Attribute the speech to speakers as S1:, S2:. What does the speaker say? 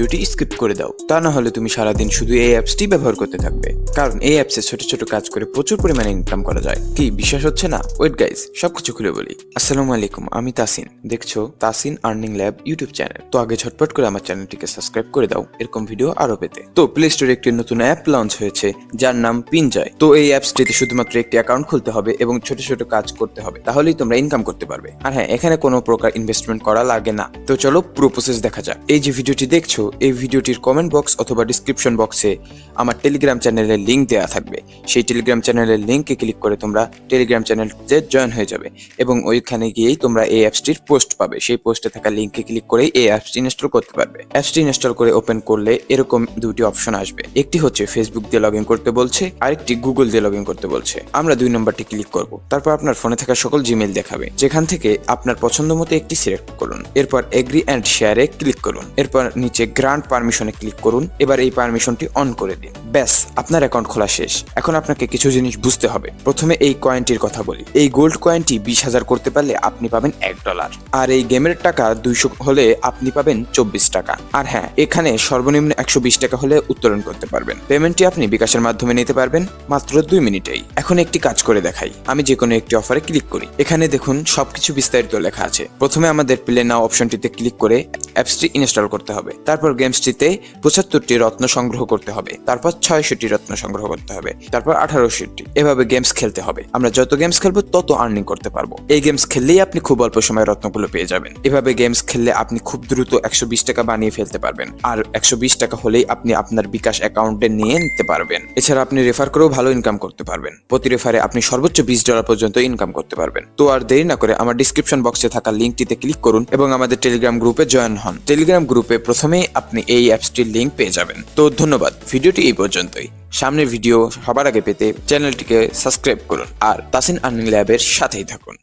S1: ভিডিওটি স্কিপ করে দাও, তা না হলে তুমি সারাদিন শুধু এই অ্যাপসটি ব্যবহার করতে থাকবে। কারণ এই অ্যাপসে ছোট ছোট কাজ করে প্রচুর পরিমাণে ইনকাম করা যায়। কি বিশ্বাস হচ্ছে না? ওয়েট গাইস, সবকিছু খুলে বলি। আসসালামু আলাইকুম, আমি তাসিন, দেখছো Tasin earning lab YouTube channel. তো আগে ঝটপট করে আমার চ্যানেলটিকে সাবস্ক্রাইব করে দাও এরকম ভিডিও আরো পেতে। তো প্লে স্টোরে একটি নতুন অ্যাপ লঞ্চ হয়েছে যার নাম পিনজয়। তো এই অ্যাপসটিতে শুধুমাত্র একটি অ্যাকাউন্ট খুলতে হবে এবং ছোট ছোট কাজ করতে হবে, তাহলেই তোমরা ইনকাম করতে পারবে। আর হ্যাঁ, এখানে কোনো প্রকার ইনভেস্টমেন্ট করা লাগে না। তো চলো পুরো প্রসেস দেখা যাক। এই যে ভিডিওটি দেখছো, এই ভিডিওটির কমেন্ট বক্স অথবা ডিসক্রিপশন বক্সে আমার টেলিগ্রাম চ্যানেলের লিংক দেওয়া থাকবে। সেই টেলিগ্রাম চ্যানেলের লিংকে ক্লিক করে তোমরা টেলিগ্রাম চ্যানেলতে জয়েন হয়ে যাবে এবং ওইখানে গিয়েই তোমরা এই অ্যাপসটির পোস্ট পাবে। সেই পোস্টে থাকা লিংকে ক্লিক করেই এই অ্যাপসটি ইনস্টল করতে পারবে। অ্যাপসটি ইনস্টল করে ওপেন করলে এরকম দুটি অপশন আসবে। একটি হচ্ছে ফেসবুক দিয়ে লগ ইন করতে বলছে, আরেকটি গুগল দিয়ে লগ ইন করতে বলছে। আমরা 2 নম্বরটি ক্লিক করব। তারপর আপনার ফোনে থাকা সকল জিমেইল দেখাবে, যেখান থেকে আপনার পছন্দ মতো একটি সিলেক্ট করুন। এরপর এগ্রি অ্যান্ড শেয়ারে ক্লিক করুন। এরপর নিচে গ্রান্ট পারমিশনে ক্লিক করুন। এবার এই পারমিশনটি অন করে দিন। ব্যাস, আপনার অ্যাকাউন্ট খোলা শেষ। এখন আপনাকে কিছু জিনিস বুঝতে হবে। প্রথমে এই কয়েনটির কথা বলি। এই গোল্ড কয়েনটি 20,000 করতে পারলে আপনি পাবেন $1, আর এই গেমের টাকা 200 হলে আপনি পাবেন 24 টাকা। আর হ্যাঁ, এখানে সর্বনিম্ন 120 টাকা হলে উত্তোলন করতে পারবেন। পেমেন্টটি আপনি বিকাশের মাধ্যমে নিতে পারবেন মাত্র 2 মিনিটেই। এখন একটি কাজ করে দেখাই। আমি যে কোনো একটি অফারে ক্লিক করি। এখানে দেখুন সবকিছু বিস্তারিত লেখা আছে। প্রথমে আমাদের প্লে নাও অপশনটিতে ক্লিক করে অ্যাপসটি ইনস্টল করতে হবে। তারপর গেমসটিতে 75টি রত্ন সংগ্রহ করতে হবে। তারপর 600টি রত্ন সংগ্রহ করতে হবে। তারপর 1800টি। এভাবে গেমস খেলতে হবে। আমরা যত গেমস খেলবো তত আর্নিং করতে পারবো। এই গেমস খেললেই আপনি খুব অল্প সময়ে রত্নগুলো পেয়ে যাবেন। এভাবে গেমস খেললে আপনি খুব দ্রুত 120 টাকা বানিয়ে ফেলতে পারবেন। আর 120 টাকা হলেই আপনি আপনার বিকাশ অ্যাকাউন্টে নিয়ে নিতে পারবেন। এছাড়া আপনি রেফার করেও ভালো ইনকাম করতে পারবেন। প্রতি রেফারে আপনি সর্বোচ্চ $20 পর্যন্ত ইনকাম করতে পারবেন। তো আর দেরি না করে আমার ডিসক্রিপশন বক্সে থাকা লিঙ্কটিতে ক্লিক করুন এবং আমাদের টেলিগ্রাম গ্রুপে জয়েন হন। টেলিগ্রাম গ্রুপে প্রথমেই আপনি এই অ্যাপসটির লিঙ্ক পেয়ে যাবেন। তো ধন্যবাদ, ভিডিওটি এই পর্যন্তই। সামনের ভিডিও সবার আগে পেতে চ্যানেলটিকে সাবস্ক্রাইব করুন আর তাসিন আর্নিং ল্যাবের সাথেই থাকুন।